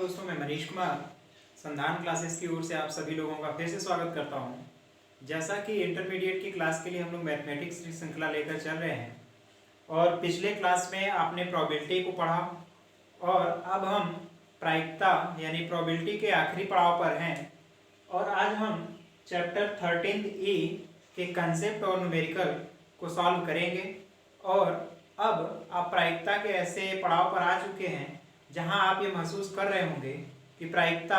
दोस्तों, मैं मनीष कुमार संधान क्लासेस की ओर से आप सभी लोगों का फिर से स्वागत करता हूं। जैसा कि इंटरमीडिएट की क्लास के लिए हम लोग मैथमेटिक्स की श्रृंखला लेकर चल रहे हैं और पिछले क्लास में आपने प्रोबेबिलिटी को पढ़ा और अब हम प्रायिकता यानी प्रोबेबिलिटी के आखिरी पड़ाव पर हैं और आज हम चैप्टर 13E के कंसेप्ट और न्यूमेरिकल को सॉल्व करेंगे। और अब आप प्रायिकता के ऐसे पड़ाव पर आ चुके हैं जहां आप ये महसूस कर रहे होंगे कि प्रायिकता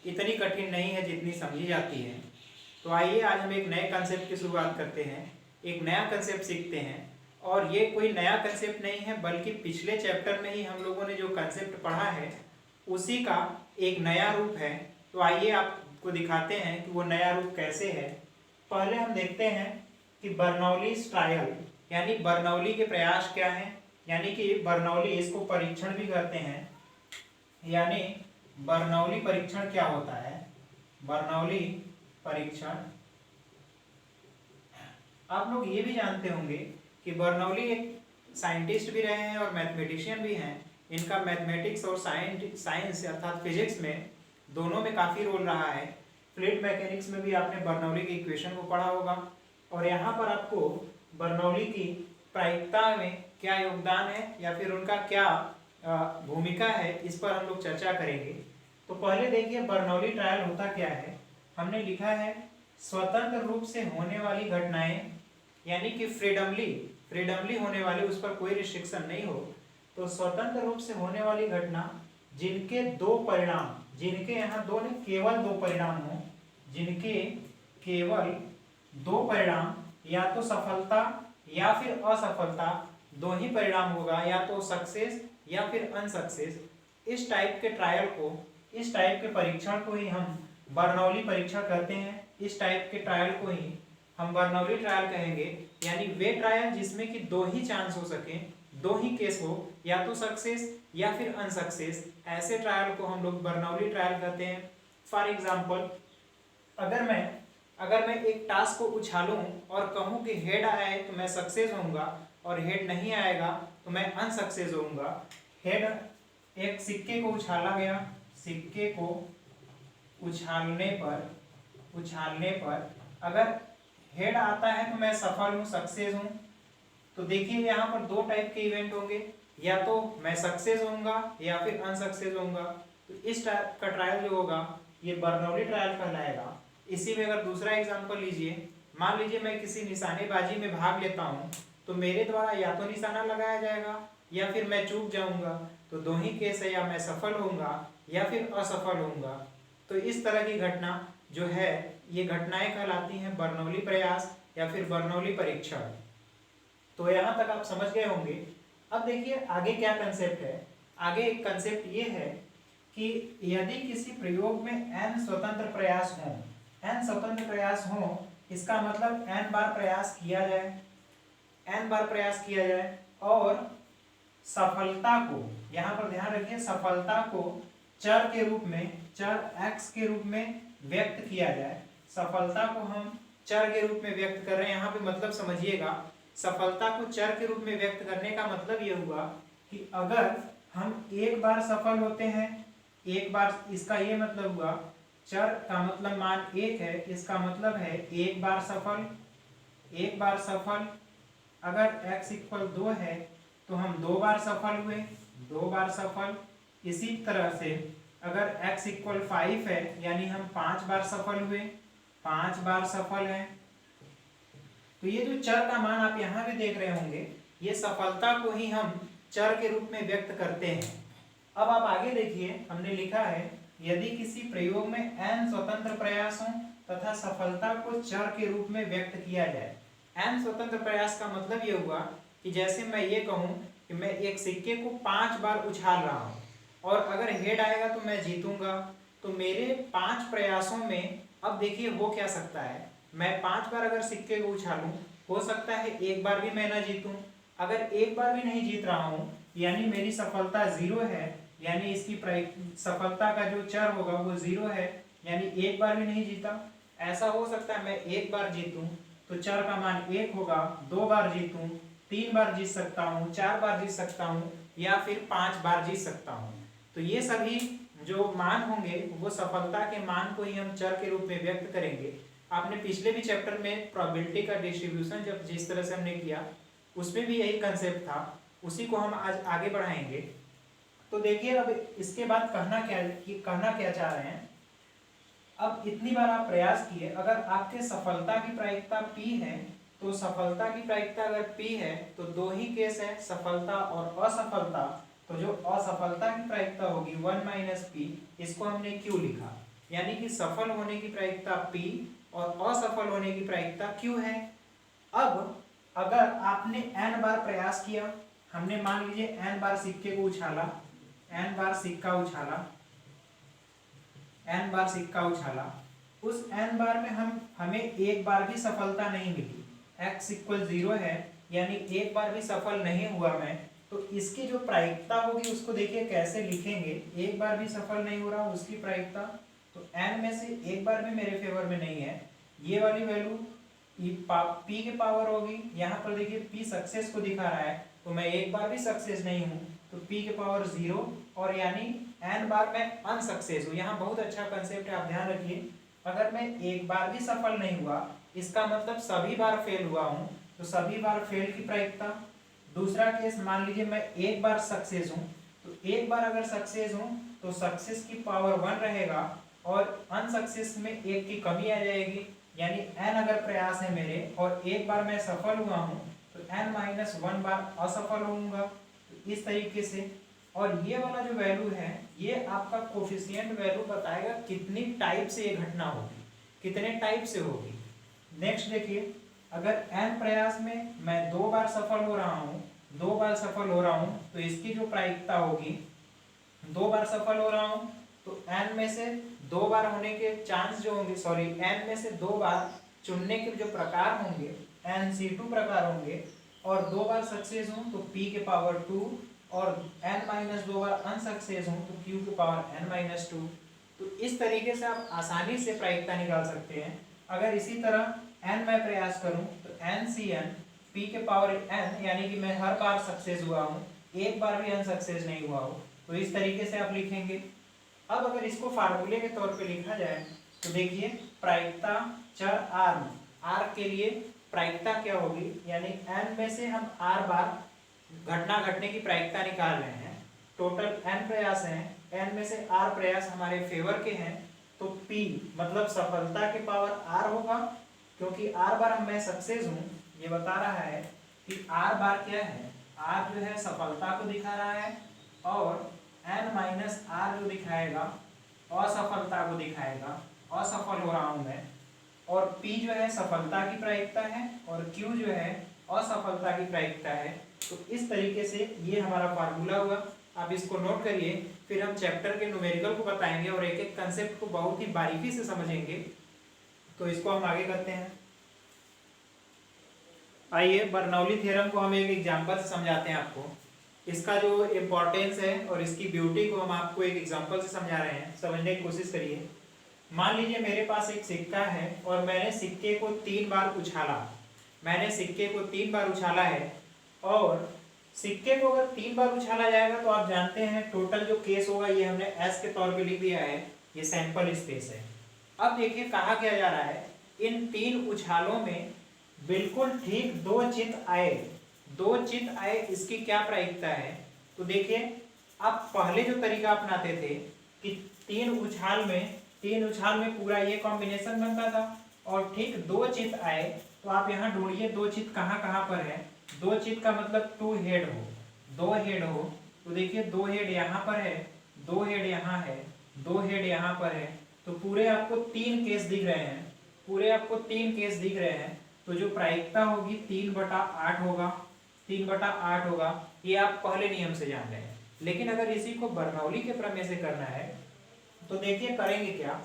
इतनी कठिन नहीं है जितनी समझी जाती है। तो आइए आज हम एक नए कंसेप्ट की शुरुआत करते हैं, एक नया कंसेप्ट सीखते हैं। और ये कोई नया कंसेप्ट नहीं है बल्कि पिछले चैप्टर में ही हम लोगों ने जो कंसेप्ट पढ़ा है उसी का एक नया रूप है। तो आइए आपको दिखाते हैं कि वो नया रूप कैसे है। पहले हम देखते हैं कि बर्नौलीज़ ट्रायल यानी बर्नौली के प्रयास क्या हैं, यानी कि बर्नौली, इसको परीक्षण भी कहते हैं। यानी बर्नौली परीक्षण क्या होता है? बर्नौली परीक्षण, आप लोग ये भी जानते होंगे कि बर्नौली एक साइंटिस्ट भी रहे हैं और मैथमेटिशियन भी हैं। इनका मैथमेटिक्स और साइंस अर्थात फिजिक्स में दोनों में काफ़ी रोल रहा है। फ्लूइड मैकेनिक्स में भी आपने बर्नौली की इक्वेशन को पढ़ा होगा। और यहाँ पर आपको बर्नौली की प्रायिकता में क्या योगदान है या फिर उनका क्या भूमिका है, इस पर हम लोग चर्चा करेंगे। तो पहले देखिए बर्नौली ट्रायल होता क्या है। हमने लिखा है स्वतंत्र रूप से होने वाली घटनाएं, यानी कि फ्रीडमली होने वाली, उस पर कोई रिस्ट्रिक्शन नहीं हो। तो स्वतंत्र रूप से होने वाली घटना जिनके दो परिणाम, जिनके यहाँ दो नहीं केवल दो परिणाम हो, जिनके केवल दो परिणाम, या तो सफलता या फिर असफलता, दो ही परिणाम होगा, या तो सक्सेस या फिर अनसक्सेस। इस टाइप के ट्रायल को, इस टाइप के परीक्षण को ही हम बर्नौली परीक्षण कहते हैं। इस टाइप के ट्रायल को ही हम बर्नौली ट्रायल कहेंगे। यानी वे ट्रायल जिसमें कि दो ही चांस हो सके, दो ही केस हो, या तो सक्सेस या फिर अनसक्सेस, ऐसे ट्रायल को हम लोग बर्नौली ट्रायल कहते हैं। फॉर एग्जाम्पल, अगर मैं एक टास्क को उछालूं और कहूं कि हेड आए तो मैं सक्सेस होऊंगा और हेड नहीं आएगा तो मैं अनसक्सेस होऊंगा। हेड, एक सिक्के को उछाला गया, सिक्के को उछालने पर अगर हेड आता है तो मैं सफल हूँ, सक्सेस हूँ। तो देखिए यहाँ पर दो टाइप के इवेंट होंगे, या तो मैं सक्सेस होऊंगा या फिर अनसक्सेस होऊंगा। तो इस टाइप का ट्रायल जो होगा ये बर्नौली ट्रायल कहलाएगा। इसी में अगर दूसरा एग्जांपल लीजिए, मान लीजिए मैं किसी निशानेबाजी में भाग लेता हूँ तो मेरे द्वारा या तो निशाना लगाया जाएगा या फिर मैं चूक जाऊंगा। तो दो ही केस है, या मैं सफल होऊंगा या फिर असफल होऊंगा। तो इस तरह की घटना जो है, ये घटनाएं कहलाती हैं बर्नौली प्रयास या फिर बर्नौली परीक्षण। तो यहाँ तक आप समझ गए होंगे। अब देखिए आगे क्या कंसेप्ट है। आगे एक कंसेप्ट ये है कि यदि किसी प्रयोग में n स्वतंत्र प्रयास हो, n स्वतंत्र प्रयास हो, इसका मतलब n बार प्रयास किया जाए, n बार प्रयास किया जाए और सफलता को, यहाँ पर ध्यान रखिए, सफलता को चर के रूप में, चर x के रूप में व्यक्त किया जाए। सफलता को हम चर के रूप में व्यक्त कर रहे हैं। यहाँ पे मतलब समझिएगा, सफलता को चर के रूप में व्यक्त करने का मतलब ये हुआ कि अगर हम एक बार सफल होते हैं, एक बार, इसका ये मतलब हुआ, चर का मतलब मान एक है, इसका मतलब है एक बार सफल, एक बार सफल। अगर x इक्वल 2 है तो हम दो बार सफल हुए, दो बार सफल। इसी तरह से अगर x इक्वल 5 है यानी हम 5 बार सफल हुए, 5 बार सफल है। तो ये जो चर का मान आप यहाँ पे देख रहे होंगे, ये सफलता को ही हम चर के रूप में व्यक्त करते हैं। अब आप आगे देखिए, हमने लिखा है यदि किसी प्रयोग में n स्वतंत्र प्रयास हो तथा सफलता को चर के रूप में व्यक्त किया जाए। n स्वतंत्र प्रयास का मतलब ये हुआ कि जैसे मैं ये कहूँ कि मैं एक सिक्के को 5 बार उछाल रहा हूँ और अगर हेड आएगा तो मैं जीतूंगा। तो मेरे 5 प्रयासों में, अब देखिए हो क्या सकता है, मैं 5 बार अगर सिक्के को उछालूं, हो सकता है एक बार भी मैं ना जीतूं। अगर एक बार भी नहीं जीत रहा हूं यानी मेरी सफलता 0 है, यानी इसकी सफलता का जो चर होगा वो 0 है, यानी एक बार भी नहीं जीता। ऐसा हो सकता है मैं एक बार जीतूं तो चर का मान 1 होगा, 2 बार जीतूं, 3 बार जीत सकता हूँ, 4 बार जीत सकता हूँ या फिर 5 बार जीत सकता हूँ। तो ये सभी जो मान होंगे वो सफलता के मान को ही हम चर के रूप में व्यक्त करेंगे। आपने पिछले भी चैप्टर में प्रोबेबिलिटी का डिस्ट्रीब्यूशन जब जिस तरह से हमने किया उसमें भी यही कंसेप्ट था, उसी को हम आज आगे बढ़ाएंगे। तो देखिए अब इसके बाद कहना क्या चाह रहे हैं। अब इतनी बार आप प्रयास किए, अगर आपके सफलता की प्रायिकता P है तो सफलता की प्रायिकता अगर P है तो दो ही केस है, सफलता और असफलता। तो जो असफलता की प्रायिकता होगी 1 माइनस P, इसको हमने Q लिखा, यानी कि सफल होने की प्रायिकता P और असफल होने की प्रायिकता Q है। अब अगर आपने n बार प्रयास किया, हमने मान लीजिए n बार सिक्के को उछाला, n बार सिक्का उछाला, n बार सिक्का उछाला, उस n बार में हमें एक बार भी सफलता नहीं मिली, x इक्वल 0 है, यानी एक बार भी सफल नहीं हुआ मैं, तो इसकी जो प्रायिकता होगी उसको देखिए कैसे लिखेंगे। एक बार भी सफल नहीं हो रहा उसकी प्रायिकता, तो n में से एक बार भी मेरे फेवर में नहीं है, ये वाली वैल्यू p के पावर होगी। यहाँ पर देखिए p सक्सेस को दिखा रहा है, तो मैं एक बार भी सक्सेस नहीं हूँ, तो p के पावर 0, और यानी n बार मैं अनसक्सेस हूँ। यहाँ बहुत अच्छा कंसेप्ट है, आप ध्यान रखिए। अगर मैं एक बार भी सफल नहीं हुआ इसका मतलब सभी बार फेल हुआ हूँ, तो सभी बार फेल की प्रायिकता। दूसरा केस मान लीजिए मैं एक बार सक्सेस हूँ, तो एक बार अगर सक्सेस हूँ तो सक्सेस की पावर 1 रहेगा और अनसक्सेस में एक की कमी आ जाएगी, यानी n अगर प्रयास है मेरे और एक बार मैं सफल हुआ हूँ तो n माइनस 1 बार असफल होऊंगा, तो इस तरीके से। और ये वाला जो वैल्यू है ये आपका कोफिशिएंट वैल्यू बताएगा कितनी टाइप से ये घटना होगी, कितने टाइप से होगी। नेक्स्ट देखिए, अगर n प्रयास में मैं 2 बार सफल हो रहा हूँ, 2 बार सफल हो रहा हूँ, तो इसकी जो प्रायिकता होगी 2 बार सफल हो रहा हूँ तो n में से 2 बार होने के चांस जो होंगे, सॉरी n में से 2 बार चुनने के जो प्रकार होंगे NC2 प्रकार होंगे, और 2 बार सक्सेस हूँ तो p के पावर 2, और n माइनस 2 बार अनसक्सेस हूँ तो q के पावर n माइनस 2। तो इस तरीके से आप आसानी से प्रायिकता निकाल सकते हैं। अगर इसी तरह n मैं प्रयास करूं तो NCn p के पावर n, यानी कि मैं हर बार सक्सेस हुआ हूं, एक बार भी अनसक्सेस नहीं हुआ हूं, तो इस तरीके से आप लिखेंगे। अब अगर इसको फार्मूले के तौर पे लिखा जाए तो देखिए प्रायिकता चर r के लिए प्रायिकता क्या होगी, यानी n में से हम r बार घटना घटने की प्रायिकता निकाल रहे हैं। टोटल n प्रयास हैं, n में से r प्रयास हमारे फेवर के हैं, तो p मतलब सफलता के पावर r होगा, क्योंकि r बार मैं सक्सेस हूँ, ये बता रहा है कि r बार क्या है, r जो है सफलता को दिखा रहा है, और n माइनस r जो दिखाएगा असफलता को दिखाएगा, असफल हो रहा हूँ मैं, और p जो है सफलता की प्रायिकता है और q जो है असफलता की प्रायिकता है। तो इस तरीके से ये हमारा फार्मूला हुआ, आप इसको नोट करिए। फिर हम चैप्टर के न्यूमेरिकल को बताएंगे और एक एक कंसेप्ट को बहुत ही बारीकी से समझेंगे। तो इसको हम आगे करते हैं। आइए बर्नौली थ्योरम को हम एक एग्जांपल से समझाते हैं आपको। इसका जो इम्पोर्टेंस है और इसकी ब्यूटी को हम आपको एक एग्जांपल से समझा रहे हैं, समझने की कोशिश करिए। मान लीजिए मेरे पास एक सिक्का है और मैंने सिक्के को 3 बार उछाला, मैंने सिक्के को 3 बार उछाला है, और सिक्के को अगर 3 बार उछाला जाएगा तो आप जानते हैं टोटल जो केस होगा ये हमने एस के तौर पे लिख दिया है, ये सैंपल स्पेस है। अब देखिए कहा क्या जा रहा है, इन 3 उछालों में बिल्कुल ठीक 2 चित्त आए, 2 चित्त आए, इसकी क्या प्रायिकता है। तो देखिए आप पहले जो तरीका अपनाते थे कि 3 उछाल में पूरा ये कॉम्बिनेशन बनता था, और ठीक 2 चित्त आए, तो आप यहाँ ढूंढिए 2 चित्त कहाँ कहाँ पर है। 2 चित्त का मतलब 2 हेड हो, 2 हेड हो, तो देखिए 2 हेड यहाँ पर है, 2 हेड यहाँ है, 2 हेड यहाँ पर है, तो पूरे आपको 3 केस दिख रहे हैं, पूरे आपको 3 केस दिख रहे हैं। तो जो प्रायिकता होगी 3/8 होगा, 3/8 होगा, ये आप पहले नियम से जान रहे हैं। लेकिन अगर इसी को बर्नौली के प्रमेय से करना है तो देखिए करेंगे क्या,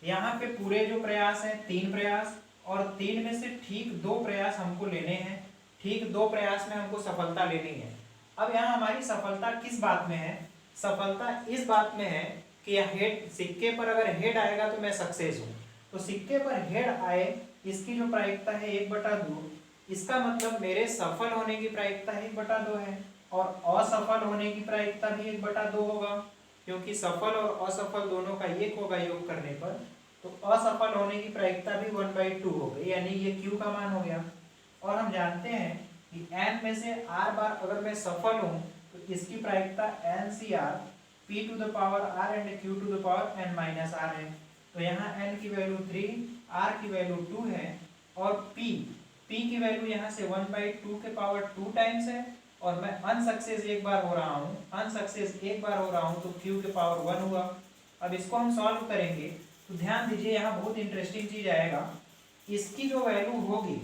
यहाँ पे पूरे जो प्रयास है 3 प्रयास, और 3 में से ठीक 2 प्रयास हमको लेने हैं, ठीक 2 प्रयास में हमको सफलता लेनी है। अब यहाँ हमारी सफलता किस बात में है, सफलता इस बात में है कि हेड, सिक्के पर अगर हेड आएगा तो मैं सक्सेस हूँ, तो सिक्के पर हेड आए इसकी जो प्रायिकता है 1/2, इसका मतलब मेरे सफल होने की प्रायिकता 1/2 है, और असफल होने की प्रायिकता भी 1/2 होगा। क्योंकि सफल और असफल दोनों का एक होगा योग करने पर, तो असफल होने की प्रायिकता भी 1/2 हो गई, यानी ये q का मान हो गया। और हम जानते हैं कि n में से r बार अगर मैं सफल हूँ तो इसकी प्रायिकता NCR p to the power r and q to the power n minus r है। तो यहाँ n की वैल्यू 3, r की वैल्यू 2 है, और p की वैल्यू यहाँ से 1/2 के पावर 2 टाइम्स है, और मैं अनसक्सेस एक बार हो रहा हूँ, अनसक्सेस एक बार हो रहा हूँ, तो q के पावर 1 हुआ। अब इसको हम सॉल्व करेंगे तो ध्यान दीजिए, यहाँ बहुत इंटरेस्टिंग चीज आएगा। इसकी जो वैल्यू होगी,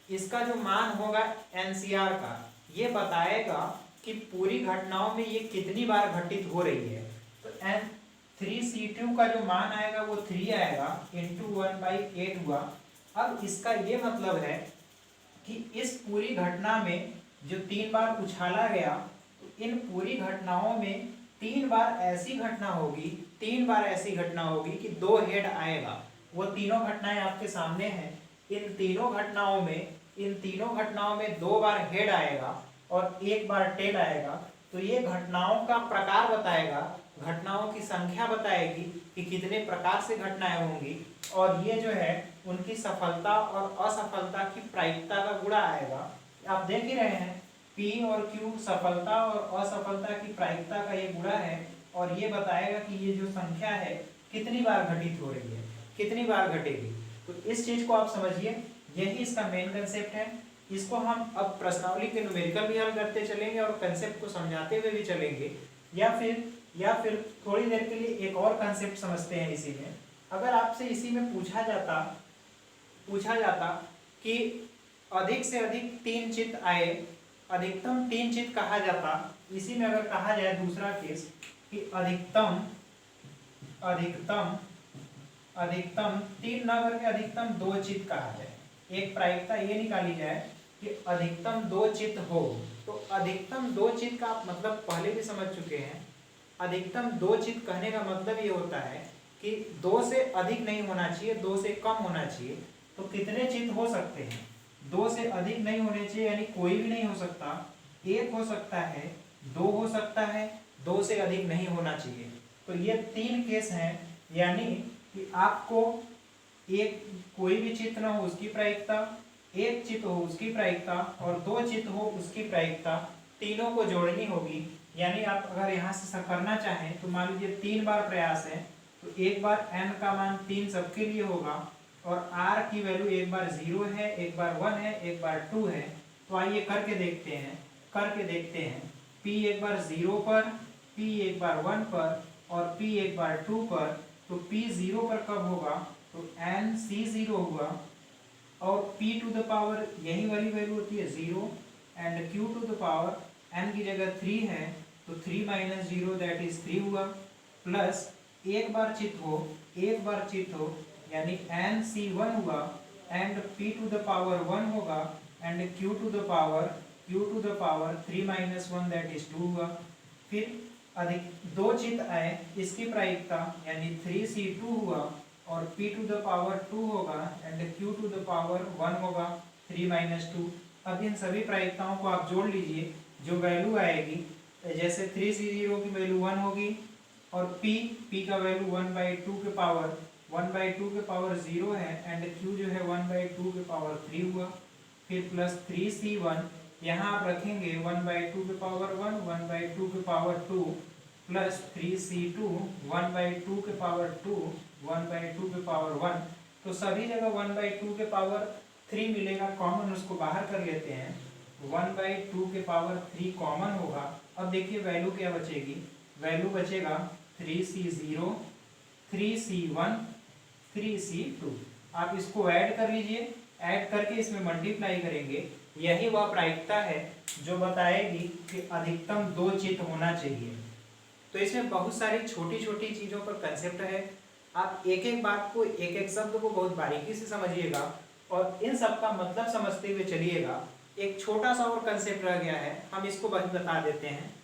इसका जो मान होगा एनसीआर का, ये बताएगा कि पूरी घटनाओं में ये कितनी बार घटित हो रही है। तो एन 3C2 का जो मान आएगा वो 3 आएगा इंटू 1/8 हुआ। अब इसका ये मतलब है कि इस पूरी घटना में जो 3 बार उछाला गया, तो इन पूरी घटनाओं में 3 बार ऐसी घटना होगी, 3 बार ऐसी घटना होगी कि 2 हेड आएगा। वो तीनों घटनाएं आपके सामने हैं। इन तीनों घटनाओं में 2 बार हेड आएगा और 1 बार टेल आएगा। तो ये घटनाओं का प्रकार बताएगा, घटनाओं की संख्या बताएगी कि कितने प्रकार से घटनाएं होंगी, और ये जो है उनकी सफलता और असफलता की प्रायिकता का गुणा आएगा। आप देख ही रहे हैं P और Q सफलता और असफलता की प्रायिकता का ये गुणा है, और ये बताएगा कि ये जो संख्या है कितनी बार घटित हो रही है, कितनी बार घटेगी। तो इस चीज को आप समझिए, यही इसका मेन कंसेप्ट है। इसको हम अब प्रश्नावली के न्यूमेरिकल भी हल करते चलेंगे और कंसेप्ट को समझाते हुए भी चलेंगे, या फिर थोड़ी देर के लिए एक और कंसेप्ट समझते हैं इसी में। अगर आपसे इसी में पूछा जाता कि अधिक से अधिक 3 चित्त आए, अधिकतम 3 चित्त कहा जाता, इसी में अगर कहा जाए दूसरा केस कि अधिकतम 3 न करके अधिकतम 2 चित्त कहा जाए, एक प्रायिकता ये निकाली जाए कि अधिकतम 2 चित्त हो। तो अधिकतम 2 चित्त का आप मतलब पहले भी समझ चुके हैं। अधिकतम 2 चित्त कहने का मतलब ये होता है कि 2 से अधिक नहीं होना चाहिए, 2 से कम होना चाहिए। तो कितने चित्त हो सकते हैं? 2 से अधिक नहीं होने चाहिए, यानी कोई भी नहीं हो सकता। 1 हो सकता है, 2 हो सकता है, 2 से अधिक नहीं होना चाहिए। तो ये 3 केस हैं, यानी कि आपको एक कोई भी चित्त ना हो उसकी प्रायिकता, 1 चित्त हो उसकी प्रायिकता, और 2 चित्त हो उसकी प्रायिकता, तीनों को जोड़नी होगी। यानी आप अगर यहाँ से करना चाहें तो मान लीजिए 3 बार प्रयास है, तो एक बार n का मान 3 सबके लिए होगा, और r की वैल्यू एक बार 0 है, एक बार 1 है, एक बार 2 है। तो आइए करके देखते हैं। p एक बार 0 पर, p एक बार 1 पर, और p एक बार 2 पर। तो p 0 पर कब होगा? तो NC0 हुआ, और p टू द पावर यही वाली वैल्यू होती है 0, and q to the power n की जगह 3 है, तो 3 माइनस 0 दैट इज 3 हुआ, प्लस एक बार चित्त हो यानी NC1 हुआ, and p to the power 1 होगा, and q to the power 3 minus 1 that is 2 हुआ। फिर अधिक 2 चित्त आए, इसकी प्रायिकता यानी 3C2 हुआ, और p टू द पावर 2 होगा, and q to the power 1 होगा, 3 माइनस 2। अब इन सभी प्रायिकताओं को आप जोड़ लीजिए, जो वैल्यू आएगी, जैसे 3C0 की वैल्यू 1 होगी, और p का वैल्यू 1/2 के पावर 0 है, एंड q जो है 1/2 के पावर 3 हुआ। फिर प्लस 3C1 यहाँ आप रखेंगे 1/2 के पावर 1, 1/2 के पावर 2, प्लस 3C2 1/2 के पावर 2, 1/2 के पावर 1। तो सभी जगह 1/2 के पावर 3 मिलेगा, कॉमन उसको बाहर कर लेते हैं। 1/2 के पावर 3 कॉमन होगा। अब देखिए वैल्यू क्या बचेगी, वैल्यू बचेगा 3C0, 3C1, 3C2। आप इसको ऐड कर लीजिए, ऐड करके इसमें मल्टीप्लाई करेंगे। यही वह प्रायिकता है जो बताएगी कि अधिकतम 2 चित्त होना चाहिए। तो इसमें बहुत सारी छोटी छोटी चीज़ों पर कंसेप्ट है। आप एक एक बात को, एक एक शब्द को बहुत बारीकी से समझिएगा, और इन सब का मतलब समझते हुए चलिएगा। एक छोटा सा और कंसेप्ट रह गया है, हम इसको बता देते हैं।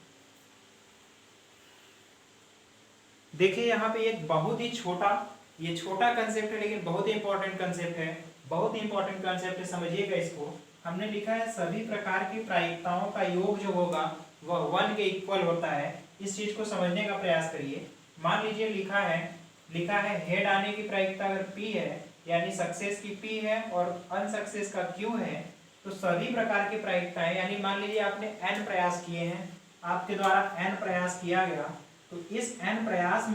देखिए यहाँ पे एक बहुत ही छोटा कंसेप्ट है, लेकिन बहुत ही इंपॉर्टेंट कंसेप्ट है, समझिएगा इसको। हमने लिखा है सभी प्रकार की प्रायिकताओं का योग जो होगा वह 1 के इक्वल होता है। इस चीज को समझने का प्रयास करिए। मान लीजिए लिखा है हेड आने की प्रायिकता अगर P है, यानी सक्सेस की P है और अनसक्सेस का Q है, तो सभी प्रकार की प्रायिकताएं, यानी मान लीजिए आपने n प्रयास किए हैं, आपके द्वारा n प्रयास किया गया, तो इस n प्रयास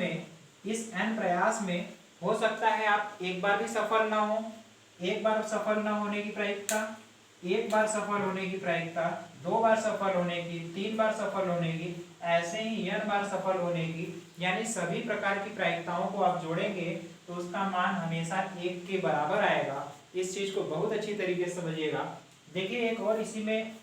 में हो सकता है आप एक बार भी सफल ना हो, एक बार सफल ना होने की प्रायिकता, एक बार सफल होने की प्रायिकता, 2 बार सफल होने की, 3 बार सफल होने की, ऐसे ही n बार सफल होने की, यानी सभी प्रकार की प्रायिकताओं को आप जोड़ेंगे तो उसका मान हमेशा 1 के बराबर आएगा। इस चीज को बहुत अच्छी तरीके से समझिएगा। देखिए एक और इसी में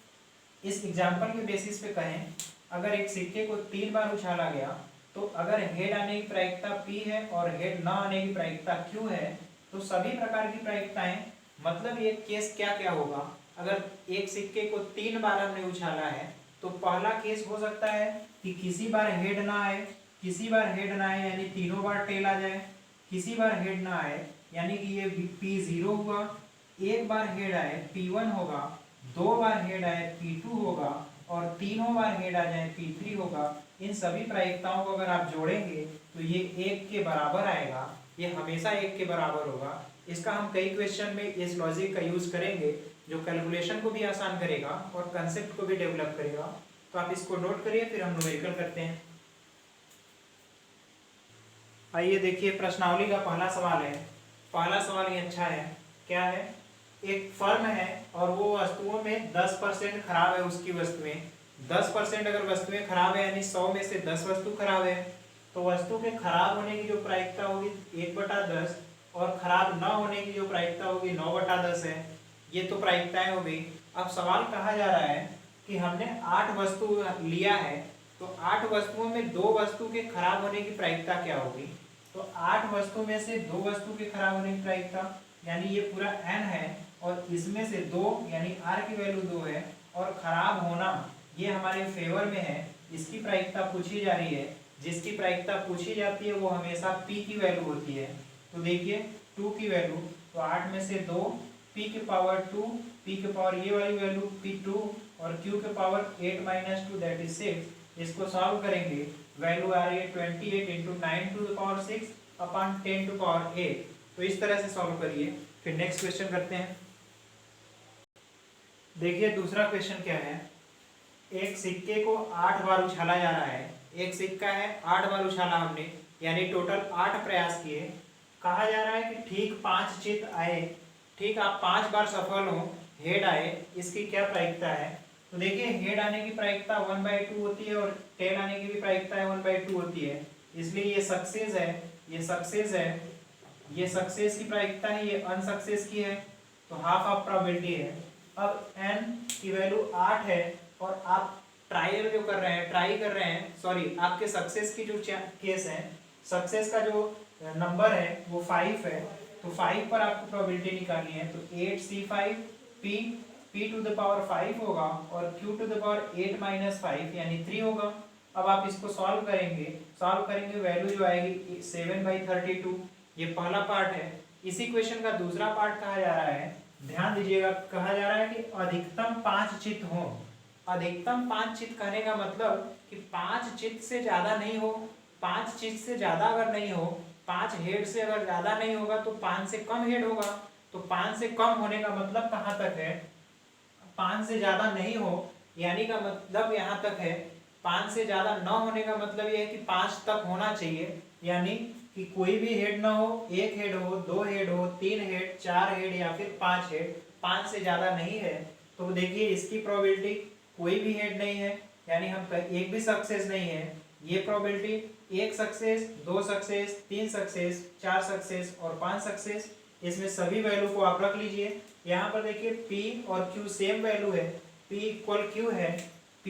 इस एग्जाम्पल के बेसिस पे कहें, अगर एक सिक्के को 3 बार उछाला गया, तो अगर हेड आने की प्रायिकता P है और हेड न आने की प्रायिकता Q है, तो सभी प्रकार की प्रायिकताएं, मतलब ये केस क्या क्या होगा। अगर एक सिक्के को 3 बार हमने उछाला है, तो पहला केस हो सकता है कि किसी बार हेड ना आए, किसी बार हेड ना आए यानी तीनों बार टेल आ जाए, किसी बार हेड ना आए यानी कि ये P0 हुआ, एक बार हेड आए P1 होगा, 2 बार हेड आए P2 होगा और तीनों बार हेड आ जाए P3 होगा। इन सभी प्रायिकताओं को अगर आप जोड़ेंगे तो ये 1 के बराबर आएगा, ये हमेशा 1 के बराबर होगा। इसका हम कई क्वेश्चन में इस लॉजिक का यूज करेंगे, जो कैलकुलेशन को भी आसान करेगा और कंसेप्ट को भी डेवलप करेगा। तो आप इसको नोट करिए, फिर हम न्यूमेरिकल करते हैं। आइए देखिए प्रश्नावली का पहला सवाल है। पहला सवाल ये अच्छा है, क्या है, एक फर्म है और वो वस्तुओं में 10% खराब है, उसकी वस्तुएं 10% अगर वस्तुएं खराब है यानी 100 में से 10 वस्तु खराब है, तो वस्तु के खराब होने की जो प्रायिकता होगी 1/10 और खराब न होने की जो प्रायिकता होगी 9/10 है। ये तो प्रायिकताएं हो गई। अब सवाल कहा जा रहा है कि हमने 8 वस्तु लिया है, तो 8 वस्तुओं में 2 वस्तु के खराब होने की प्रायिकता क्या होगी। तो 8 वस्तु में से 2 वस्तु के खराब होने की प्रायिकता, यानी ये पूरा n है और इसमें से 2 यानी r की वैल्यू 2 है और खराब होना ये हमारे फेवर में है, इसकी प्रायिकता पूछी जा रही है। जिसकी प्रायिकता पूछी जाती है वो हमेशा p की वैल्यू होती है। तो देखिए 2 की वैल्यू, तो 8 में से 2 p के पावर 2, p के पावर ये वाली वैल्यू p2 और q के पावर 8 - 2 दैट इज 6। इसको सॉल्व करेंगे, वैल्यू आ रही है 28 into 9 to the power 6 upon 10 to power 8। तो इस तरह से सॉल्व करिए। फिर नेक्स्ट क्वेश्चन करते हैं। देखिए दूसरा क्वेश्चन क्या है, एक सिक्के को 8 बार उछाला जा रहा है। एक सिक्का है, 8 बार उछाला हमने, यानी टोटल 8 प्रयास किए। कहा जा रहा है कि ठीक 5 चित्त आए, ठीक आप 5 बार सफल हो, हेड आए, इसकी क्या प्रायिकता है। तो देखिए हेड आने की प्रायिकता 1/2 होती है और टेल आने की भी प्रायिकता 1/2 होती है, इसलिए ये सक्सेस है, ये सक्सेस है, ये सक्सेस की प्रायिकता है, ये अनसक्सेस की है, तो हाफ ऑफ प्रोबेबिलिटी है। अब n की वैल्यू 8 है और आप ट्रायल जो कर रहे हैं, ट्राई कर रहे हैं, सॉरी आपके सक्सेस की जो केस है, सक्सेस का जो नंबर है वो 5 है, तो 5 पर आपको प्रोबेबिलिटी निकालनी है। तो 8c5 p to the power 5 होगा और q टू द पावर 8 - 5 यानी 3 होगा। अब आप इसको सॉल्व करेंगे वैल्यू जो आएगी 7/32। ये पहला पार्ट है। इसी क्वेश्चन का दूसरा पार्ट कहा जा रहा है, ध्यान दीजिएगा, कहा जा रहा है कि अधिकतम 5 चित्त हो। अधिकतम 5 चित्त कहने का मतलब कि 5 चित्त से ज्यादा नहीं हो, 5 चित्त से ज्यादा अगर नहीं हो, 5 हेड से अगर ज्यादा नहीं होगा तो 5 से कम हेड होगा। तो 5 से कम होने का मतलब कहाँ तक है, 5 से ज्यादा नहीं हो यानी का मतलब यहाँ तक है। 5 से ज्यादा न होने का मतलब यह है कि 5 तक होना चाहिए, यानी कि कोई भी हेड ना हो, 1 हेड हो, 2 हेड हो, 3 हेड, 4 हेड या फिर 5 हेड, 5 से ज्यादा नहीं है। तो देखिए इसकी प्रोबेबिलिटी कोई भी हेड नहीं है, यानी हम एक भी सक्सेस नहीं है। ये probability 1 success, 2 success, 3 success, 4 success और 5 सक्सेस। इसमें सभी वैल्यू को आप रख लीजिए। यहाँ पर देखिए P और Q सेम वैल्यू है, P इक्वल Q है, P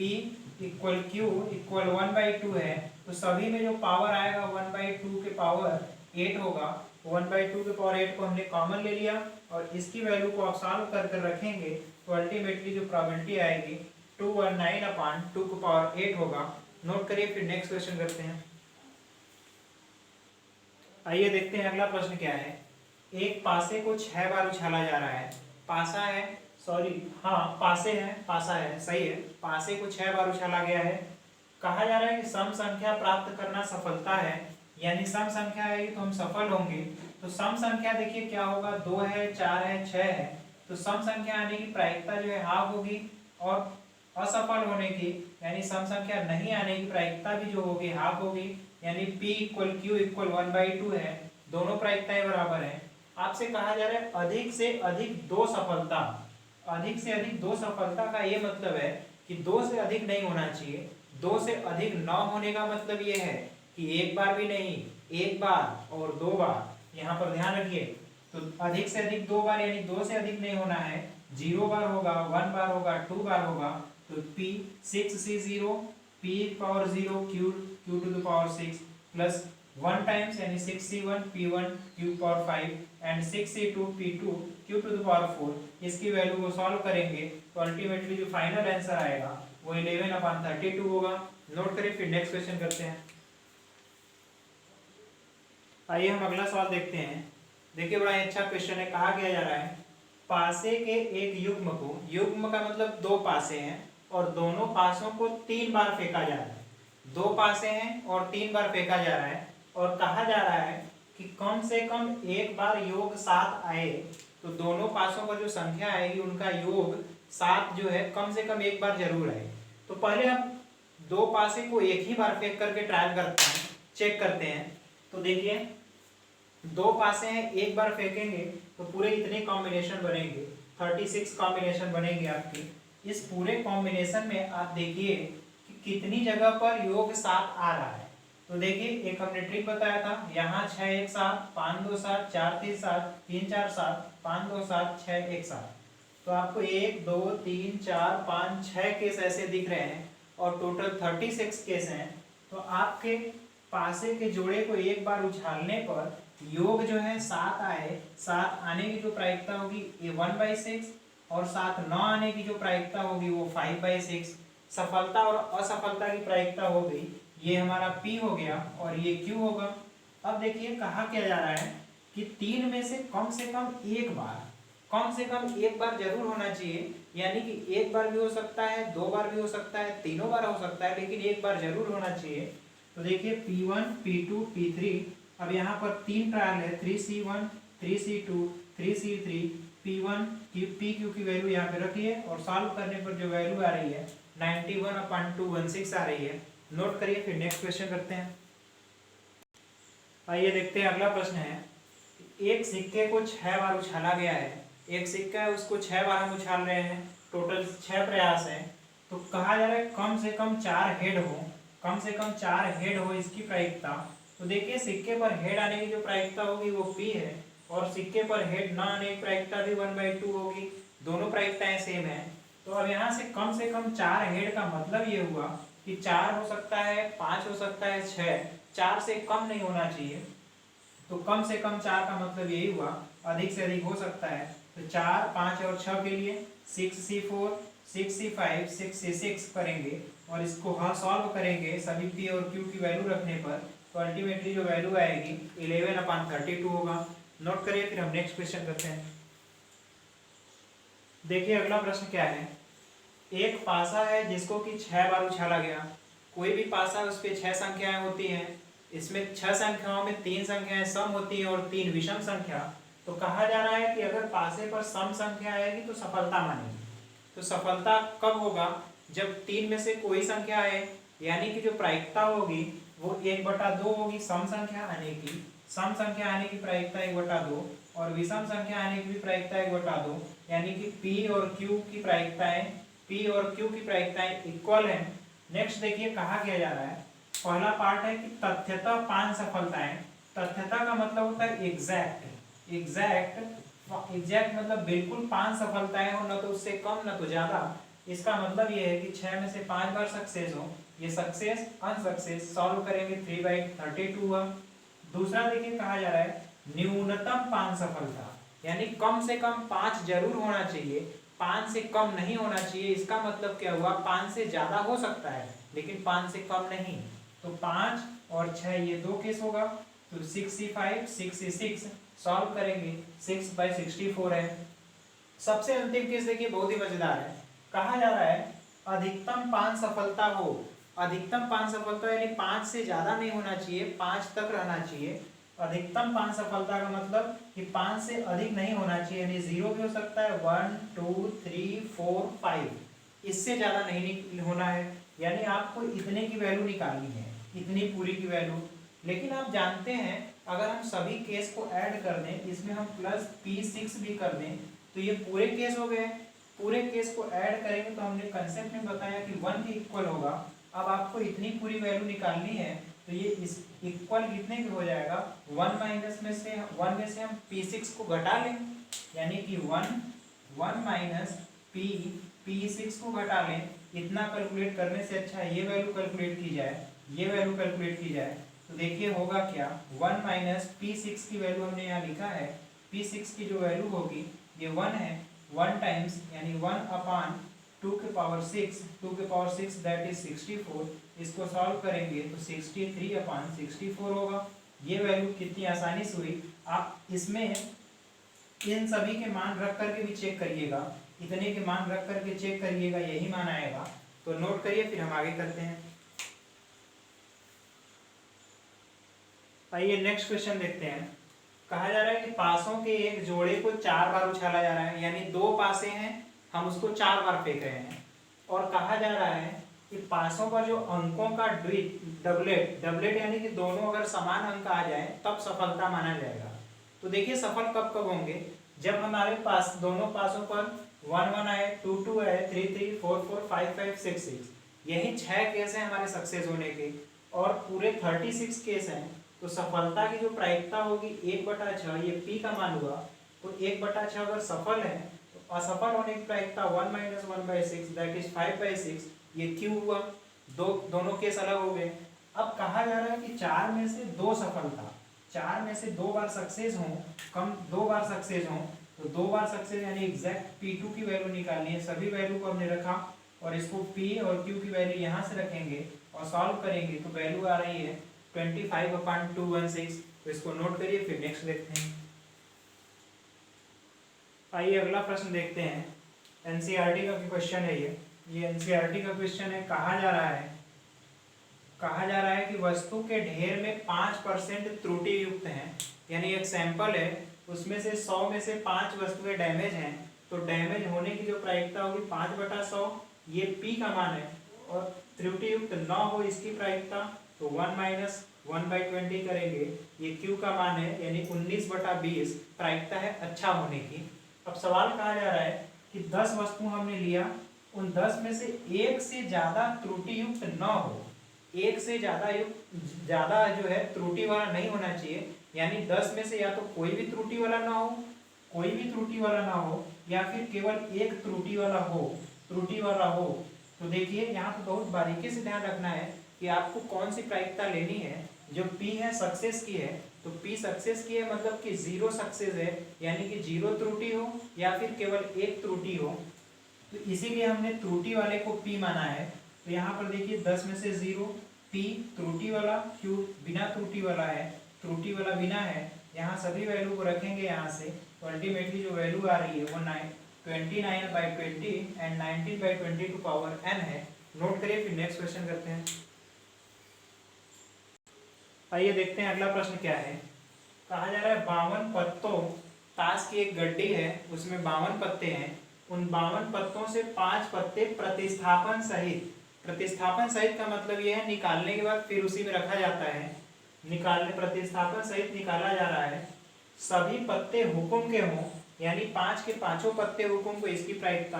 इक्वल Q इक्वल 1/2 है, तो सभी में जो पावर आएगा 1/2 के पावर 8 होगा। 1/2 के पावर 8 को हमने कॉमन ले लिया और इसकी वैल्यू को आप सॉल्व कर कर रखेंगे तो अल्टीमेटली जो प्रोबेबिलिटी आएगी 219/2 के पावर 8 होगा। नोट करिए, फिर नेक्स्ट क्वेश्चन करते हैं। आइए देखते हैं अगला प्रश्न क्या है। एक पासे को 6 बार उछाला जा रहा है। पासा है, सॉरी हाँ पासे है, पासा है, सही है। पासे को 6 बार उछाला गया है। कहा जा रहा है कि सम संख्या प्राप्त करना सफलता है, यानी सम संख्या आएगी तो हम सफल होंगे। तो सम संख्या देखिए क्या होगा, 2 है, 4 है, 6 है। तो सम संख्या आने की प्रायिकता जो है हाफ होगी, और असफल होने की यानी सम संख्या नहीं आने की प्रायिकता भी जो होगी हाफ होगी, यानी P इक्वल Q इक्वल 1/2 है। दोनों प्रायिकताएं बराबर हैं। आपसे कहा जा रहा है अधिक से अधिक 2 सफलता। अधिक से अधिक 2 सफलता का ये मतलब है कि 2 से अधिक नहीं होना चाहिए। 2 से अधिक न होने का मतलब ये है कि एक बार भी नहीं, एक बार और 2 बार। यहाँ पर ध्यान रखिए, तो अधिक से अधिक 2 बार यानी 2 से अधिक नहीं होना है। 0 बार होगा, 1 बार होगा, 2 बार होगा। तो P 6C0 P power 0 Q Q to the power 6 plus 1 times यानी 6C1 P1 Q power 5 and 6C2 P2 Q to the power 4। इसकी वैल्यू को सॉल्व करेंगे तो अल्टीमेटली जो फाइनल आंसर आएगा वो 11/32 होगा। नोट करिए, फिर नेक्स्ट क्वेश्चन करते हैं। आइए हम अगला सवाल देखते हैं। देखिए बड़ा अच्छा क्वेश्चन है। कहा क्या जा रहा है, पासे के एक युग्म को, युग्म का मतलब 2 पासे हैं और दोनों पासों को 3 बार फेंका जा रहा है। 2 पासे हैं और 3 बार फेंका जा रहा है, और कहा जा रहा है कि कम से कम एक बार योग 7 आए। तो दोनों पासों का जो संख्या आएगी उनका योग 7 जो है कम से कम एक बार जरूर आए। तो पहले हम 2 पासे को एक ही बार फेंक करके ट्रायल करते हैं, चेक करते हैं। तो देखिए 2 पासे हैं, एक बार फेंकेंगे तो पूरे इतने कॉम्बिनेशन बनेंगे, 36 कॉम्बिनेशन बनेंगे आपके। इस पूरे कॉम्बिनेशन में आप देखिए कि कितनी जगह पर योग 7 आ रहा है। तो देखिए एक हमने ट्रिक बताया था, यहाँ 6 1 7 5 2 7 4 3 7 3 4 7 5 2 7 6 1 7। तो आपको 1 2 3 4 5 6 केस ऐसे दिख रहे हैं और टोटल 36 केस हैं। तो आपके पासे के जोड़े को एक बार उछालने पर योग जो है 7 आए। 7 आने की जो प्रायिकता होगी ये 1/6, और 7 न आने की जो प्रायिकता होगी वो 5/6। सफलता और असफलता की प्रायिकता हो गई, ये हमारा P हो गया और ये Q होगा। अब देखिए कहा क्या जा रहा है कि 3 में से कम एक बार, कम से कम एक बार जरूर होना चाहिए, यानी कि एक बार भी हो सकता है, 2 बार भी हो सकता है, तीनों बार हो सकता है, लेकिन एक बार जरूर होना चाहिए। तो देखिए P1 P2 P3, अब यहाँ पर 3 ट्रायल है, 3C1 3C2 3C3 P1 PQ की वैल्यू यहाँ पे रखिए और सॉल्व करने पर जो वैल्यू आ रही है 91/216 आ रही है। नोट करिए, फिर नेक्स्ट क्वेश्चन करते हैं। आइए देखते हैं अगला प्रश्न है। एक सिक्के को 6 बार उछाला गया है। एक सिक्का है उसको 6 बार हम उछाल रहे हैं, टोटल 6 प्रयास हैं। तो कहा जा रहा है कम से कम 4 हेड हो, कम से कम 4 हेड हो इसकी प्रायिकता। तो देखिए सिक्के पर हेड आने की जो प्रायिकता होगी वो P है, और सिक्के पर हेड ना आने की प्रायिकता भी 1/2 होगी। दोनों प्रायिकताएं सेम है। तो अब यहाँ से कम 4 हेड का मतलब ये हुआ कि 4 हो सकता है, 5 हो सकता है, 6, 4 से कम नहीं होना चाहिए। तो कम से कम 4 का मतलब यही हुआ, अधिक से अधिक हो सकता है। तो 4 5 और 6 के लिए 6C4 6C5 6C6 करेंगे और इसको सॉल्व करेंगे सभी P और Q की वैल्यू रखने पर। तो अल्टीमेटली जो वैल्यू आएगी 11/32 होगा। नोट करिए, फिर हम नेक्स्ट क्वेश्चन करते हैं। देखिए अगला प्रश्न क्या है। एक पासा है जिसको कि 6 बार उछाला गया। कोई भी पासा उस पर 6 संख्याएं होती हैं। इसमें 6 संख्याओं में 3 संख्याएं सम होती हैं और 3 विषम संख्या। तो कहा जा रहा है कि अगर पासे पर सम संख्या आएगी तो सफलता मानेगी। तो सफलता कब होगा, जब 3 में से कोई संख्या आए, यानी कि जो प्रायिकता होगी वो 1/2 होगी सम संख्या आने की। सम संख्या आने की प्रायिकता 1/2 और विषम संख्या आने की भी प्रायिकता 1/2, यानी कि P और Q की प्रायिकताएं, P और Q की प्रायिकताएं इक्वल हैं। नेक्स्ट देखिए कहा क्या जा रहा है। पहला पार्ट है कि तथ्यतः 5 सफलताएं। तथ्यतः का मतलब होता है एग्जैक्ट। एग्जैक्ट मतलब बिल्कुल 5 सफलताएं हो, न तो उससे कम न तो ज्यादा। इसका मतलब ये है कि 6 में से 5 बार सक्सेस हो। ये सक्सेस अनसक्सेस सॉल्व करेंगे 3/32 हुआ। दूसरा देखिए कहा जा रहा है न्यूनतम 5 सफलता, यानी कम से कम 5 जरूर होना चाहिए, 5 से कम नहीं होना चाहिए। इसका मतलब क्या हुआ, 5 से ज्यादा हो सकता है लेकिन 5 से कम नहीं। तो 5 और 6 ये 2 केस होगा। तो 6C5 6C6 सॉल्व करेंगे 6/64 है। सबसे अंतिम केस देखिए बहुत ही मजेदार है। कहा जा रहा है अधिकतम 5 सफलता हो अधिकतम 5 सफलता यानी 5 से ज़्यादा नहीं होना चाहिए, 5 तक रहना चाहिए। अधिकतम 5 सफलता का मतलब कि 5 से अधिक नहीं होना चाहिए, यानी 0 भी हो सकता है, 1 2 3 4 5, इससे ज़्यादा नहीं होना है। यानी आपको इतने की वैल्यू निकालनी है, इतनी पूरी की वैल्यू। लेकिन आप जानते हैं अगर हम सभी केस को ऐड कर दें, इसमें हम प्लस P6 भी कर दें तो ये पूरे केस हो गए। पूरे केस को ऐड करेंगे तो हमने कंसेप्ट में बताया कि 1 के इक्वल होगा। अब आपको इतनी पूरी वैल्यू निकालनी है तो ये इस इक्वल कितने की हो जाएगा, 1 माइनस में से 1 में से हम P6 को घटा लें, यानी कि 1 माइनस P6 को घटा लें। इतना कैलकुलेट करने से अच्छा ये वैल्यू कैलकुलेट की जाए, ये वैल्यू कैलकुलेट की जाए तो देखिए होगा क्या, 1 माइनस P6 की वैल्यू हमने यहाँ लिखा है, P6 की जो वैल्यू होगी ये 1 है, 1 टाइम्स यानी 1 अपान 2 के पावर 6 दैट इज 64। इसको सॉल्व करेंगे तो 63 अपान 64 होगा। ये वैल्यू कितनी आसानी से हुई। आप इसमें इन सभी के मान रख करके भी चेक करिएगा, इतने के मान रख करके चेक करिएगा, यही मान आएगा। तो नोट करिए, फिर हम आगे करते हैं। आइए नेक्स्ट क्वेश्चन देखते हैं। कहा जा रहा है कि पासों के एक जोड़े को 4 बार उछाला जा रहा है, यानी 2 पासे हैं, हम उसको 4 बार फेंक रहे हैं। और कहा जा रहा है कि पासों पर जो अंकों का डबलेट यानी कि दोनों अगर समान अंक आ जाए तब सफलता माना जाएगा। तो देखिए सफल कब कब होंगे, जब हमारे पास दोनों पासों पर 1 1 आए, 2 2 आए, 3 3 4 4 5 5 6 6, यही 6 केस हैं हमारे सक्सेस होने के, और पूरे 36 केस हैं। तो सफलता की जो प्रायिकता होगी 1/6, ये P का मान हुआ, तो 1/6 अगर सफल है तो असफल होने की प्रायिकता 1 माइनस 1/6 दैट इज 5/6, ये Q हुआ। दोनों केस अलग हो गए। अब कहा जा रहा है कि 4 में से 2 सफलता, 4 में से 2 बार सक्सेस हों, कम 2 बार सक्सेस हों, तो 2 बार सक्सेस यानी एग्जैक्ट P2 की वैल्यू निकालनी है। सभी वैल्यू को हमने रखा और इसको P और Q की वैल्यू यहाँ से रखेंगे और सॉल्व करेंगे तो वैल्यू आ रही है 25/216। तो इसको नोट करिए, फिर नेक्स्ट देखते हैं। आइए अगला प्रश्न देखते हैं। एनसीईआरटी का क्वेश्चन है ये एनसीईआरटी का क्वेश्चन है। कहा जा रहा है कि वस्तु के ढेर में 5% त्रुटि युक्त हैं, यानी एक सैंपल है उसमें से 100 में से 5 वस्तुएं डैमेज हैं, तो डैमेज होने की जो प्रायिकता होगी 5/100, ये P का मान है। और त्रुटि युक्त न हो इसकी प्रायिकता तो 1 माइनस 1/20 करेंगे, ये Q का मान है, यानी 19/20 प्रायिकता है अच्छा होने की। अब सवाल कहा जा रहा है कि 10 वस्तु हमने लिया, उन 10 में से एक से ज्यादा त्रुटि युक्त न हो, एक से ज्यादा जो है त्रुटि वाला नहीं होना चाहिए, यानी 10 में से या तो कोई भी त्रुटि वाला ना हो, या फिर केवल एक त्रुटि वाला हो। तो देखिए यहाँ पे बहुत बारीकी से ध्यान रखना है कि आपको कौन सी प्रायिकता लेनी है। जो P है सक्सेस की है, तो P सक्सेस की है मतलब कि 0 सक्सेस है, यानी कि 0 त्रुटि हो या फिर केवल एक त्रुटि हो, तो इसीलिए हमने त्रुटि वाले को P माना है। तो यहाँ पर देखिए 10 में से 0, P त्रुटि वाला, Q बिना त्रुटि वाला है, त्रुटि वाला बिना है। यहाँ सभी वैल्यू को रखेंगे यहाँ से, तो अल्टीमेटली जो वैल्यू आ रही है वो 29/20 एंड 19/20 टू पावर n है। नोट करिए, फिर नेक्स्ट क्वेश्चन करते हैं। आइए देखते हैं अगला प्रश्न क्या है। कहा जा रहा है 52 पत्तों, ताश की एक गड्डी है उसमें 52 पत्ते हैं, उन 52 पत्तों से 5 पत्ते प्रतिस्थापन सहित का मतलब यह है निकालने के बाद फिर उसी में रखा जाता है, प्रतिस्थापन सहित निकाला जा रहा है। सभी पत्ते हुकुम के हों, यानी 5 के पांचों पत्ते हुकुम को, इसकी प्रायिकता।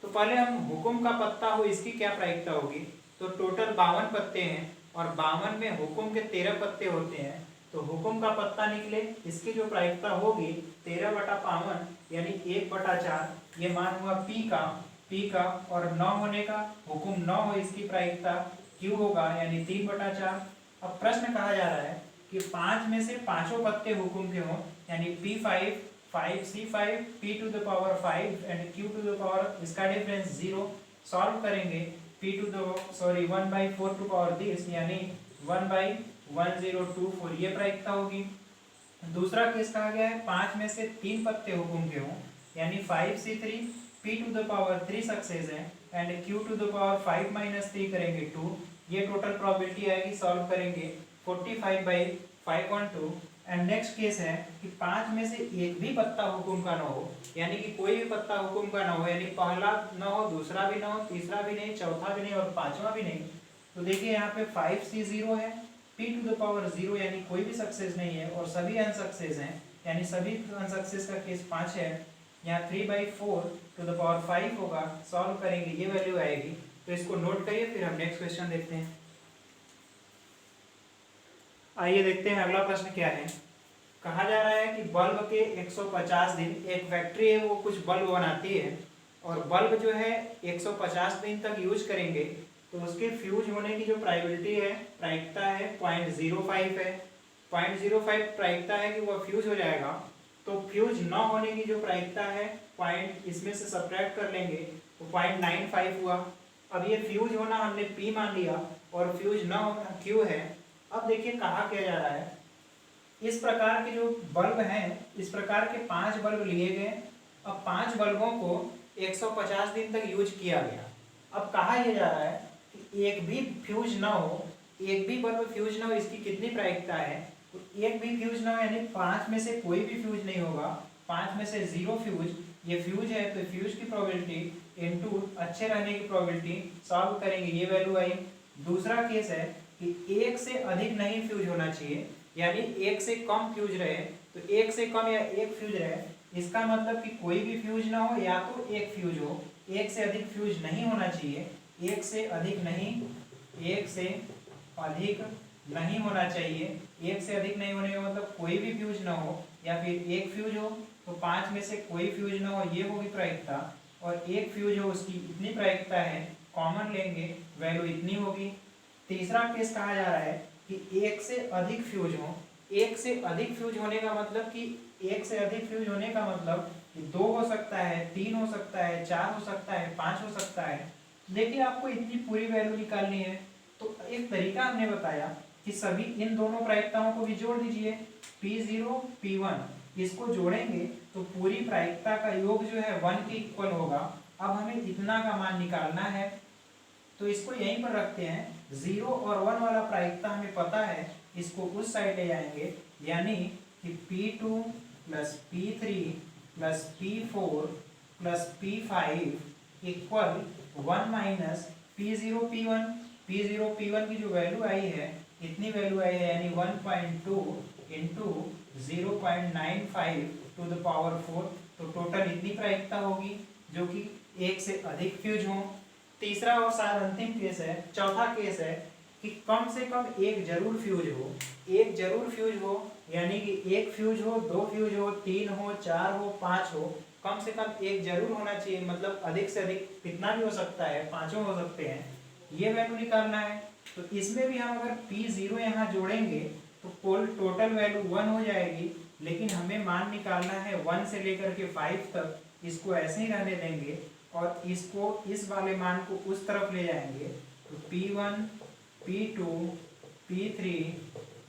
तो पहले हम हुकुम का पत्ता हो इसकी क्या प्रायिकता होगी, तो टोटल 52 पत्ते हैं और 52 में हुकुम के 13 पत्ते होते हैं, तो हुकुम का पत्ता निकले, इसकी जो प्रायिकता होगी 13/52 यानी 1/4, ये मान हुआ P का, और 9 होने का, हुकुम 9 हो इसकी प्रायिकता Q होगा, यानी 3/4। अब प्रश्न कहा जा रहा है कि 5 में से पांचों पत्ते हुकुम के हों, यानी P5 5C5 P to the power 5 and Q to the power, इसका डिफरेंस 0। सॉल्व करेंगे 1/4 टू पावर दिस, यानी 1/1024, ये प्रायिकता होगी। दूसरा केस कहा गया है 5 में से 3 पत्ते हुकुम के हों, यानी 5C3 P to the power 3 success है and Q to the power 5 - 3 करेंगे 2, ये टोटल प्रोबेबिलिटी आएगी, सॉल्व करेंगे 45/5/2। एंड नेक्स्ट केस है कि 5 में से एक भी पत्ता हुकुम का ना हो, यानी कि कोई भी पत्ता हुकुम का ना हो, यानी पहला ना हो, दूसरा भी ना हो, तीसरा भी नहीं, चौथा भी नहीं और पांचवा भी नहीं। तो देखिए यहाँ पे 5C 0 है, p⁻, 0 यानी कोई भी सक्सेस नहीं है और सभी अनसक्सेस हैं, यानी सभी अनसक्सेस का केस 5 है। यहाँ 3/4 होगा, सॉल्व करेंगे ये वैल्यू आएगी। तो इसको नोट करिए, फिर हम नेक्स्ट क्वेश्चन देखते हैं। आइए देखते हैं अगला प्रश्न क्या है। कहा जा रहा है कि बल्ब के 150 दिन, एक फैक्ट्री है वो कुछ बल्ब बनाती है और बल्ब जो है 150 दिन तक यूज करेंगे, तो उसके फ्यूज होने की जो प्रायोरिटी है, प्रायिकता है 0.05 है। 0.05 प्रायिकता है कि वह फ्यूज हो जाएगा। तो फ्यूज न होने की जो प्रायिकता है पॉइंट, इसमें से सब्ट्रैक्ट कर लेंगे तो 0.95 हुआ। अब ये फ्यूज होना हमने P मान लिया और फ्यूज न होना Q है। अब देखिए कहा क्या जा रहा है, इस प्रकार के जो बल्ब हैं, इस प्रकार के 5 बल्ब लिए गए। अब 5 बल्बों को 150 दिन तक यूज किया गया। अब कहा यह जा रहा है कि एक भी फ्यूज ना हो, एक भी बल्ब फ्यूज ना हो, इसकी कितनी प्रायिकता है? तो एक भी फ्यूज ना हो यानी 5 में से कोई भी फ्यूज नहीं होगा, 5 में से 0 फ्यूज, ये फ्यूज है तो फ्यूज की प्रोबेबिलिटी इनटू अच्छे रहने की प्रोबेबिलिटी, सॉल्व करेंगे ये वैल्यू आई। दूसरा केस है कि एक से अधिक नहीं फ्यूज होना चाहिए, यानी एक से कम फ्यूज रहे। तो एक से कम या एक फ्यूज रहे, इसका मतलब कि कोई भी फ्यूज ना हो या तो एक फ्यूज हो, एक से अधिक फ्यूज नहीं होना चाहिए। एक से अधिक नहीं, एक से अधिक नहीं होना चाहिए। एक से अधिक नहीं होने का मतलब कोई भी फ्यूज ना हो या फिर एक फ्यूज हो। तो 5 में से कोई फ्यूज ना हो, ये होगी प्रायिकता, और एक फ्यूज हो उसकी इतनी प्रायिकता है, कॉमन लेंगे वैल्यू इतनी होगी। तीसरा केस कहा जा रहा है कि एक से अधिक फ्यूज हो। एक से अधिक फ्यूज होने का मतलब कि एक से अधिक फ्यूज होने का मतलब कि 2 हो सकता है, 3 हो सकता है, 4 हो सकता है, 5 हो सकता है। देखिए आपको इतनी पूरी वैल्यू निकालनी है, तो एक तरीका हमने बताया कि सभी इन दोनों प्रायिकताओं को भी जोड़ दीजिए, P0 P1, इसको जोड़ेंगे तो पूरी प्रायिकता का योग जो है 1 के इक्वल होगा। अब हमें इतना का मान निकालना है, तो इसको यहीं पर रखते हैं। 0 और 1 वाला प्रायिकता हमें पता है, इसको उस साइड ले जाएंगे, यानी कि P2 plus P3 plus P4 plus P5 equal 1 minus P0 P1। P0 P1 की जो वैल्यू आई है, इतनी वैल्यू आई है, यानी 1.2 इंटू 0.95 टू द पावर 4। तो टोटल इतनी प्रायिकता होगी जो कि एक से अधिक फ्यूज हो। तीसरा और शायद अंतिम केस है, चौथा केस है कि कम से कम एक जरूर फ्यूज हो। एक जरूर फ्यूज हो यानी कि एक फ्यूज हो, 2 फ्यूज हो, 3 हो, 4 हो, 5 हो, कम से कम एक जरूर होना चाहिए। मतलब अधिक से अधिक कितना भी हो सकता है, 5 हो सकते हैं, ये वैल्यू निकालना है। तो इसमें भी हम अगर P0 यहाँ जोड़ेंगे तो टोटल वैल्यू 1 हो जाएगी, लेकिन हमें मान निकालना है 1 से लेकर के 5 तक। इसको ऐसे ही रहने देंगे और इसको, इस वाले मान को उस तरफ ले जाएंगे। तो P1 P2 P3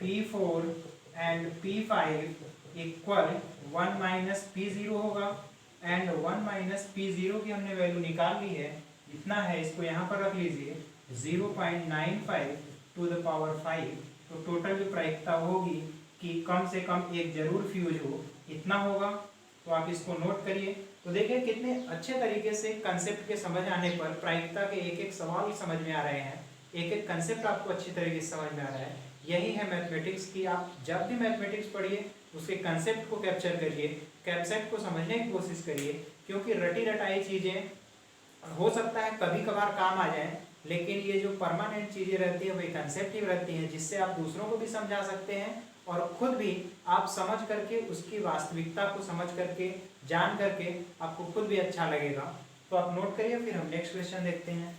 P4 and P5 equal 1 minus P0 होगा। एंड 1 माइनस P0 की हमने वैल्यू निकाल ली है, इतना है, इसको यहाँ पर रख लीजिए 0.95 टू द पावर 5। तो टोटल जो प्रायिकता होगी कि कम से कम एक जरूर फ्यूज हो, इतना होगा। तो आप इसको नोट करिए। तो देखिए कितने अच्छे तरीके से कंसेप्ट के समझ आने पर प्रायिकता के एक एक सवाल समझ में आ रहे हैं, एक एक कंसेप्ट आपको अच्छी तरीके से समझ में आ रहा है। यही है मैथमेटिक्स की। आप जब भी मैथमेटिक्स पढ़िए उसके कंसेप्ट को कैप्चर करिए, कंसेप्ट को समझने की कोशिश करिए, क्योंकि रटी रटाई चीज़ें हो सकता है कभी कभार काम आ जाए, लेकिन ये जो परमानेंट चीज़ें रहती है वही कंसेप्टिव रहती हैं, जिससे आप दूसरों को भी समझा सकते हैं और खुद भी आप समझ करके उसकी वास्तविकता को समझ करके, जान करके आपको खुद भी अच्छा लगेगा। तो आप नोट करिए, फिर हम नेक्स्ट क्वेश्चन देखते हैं।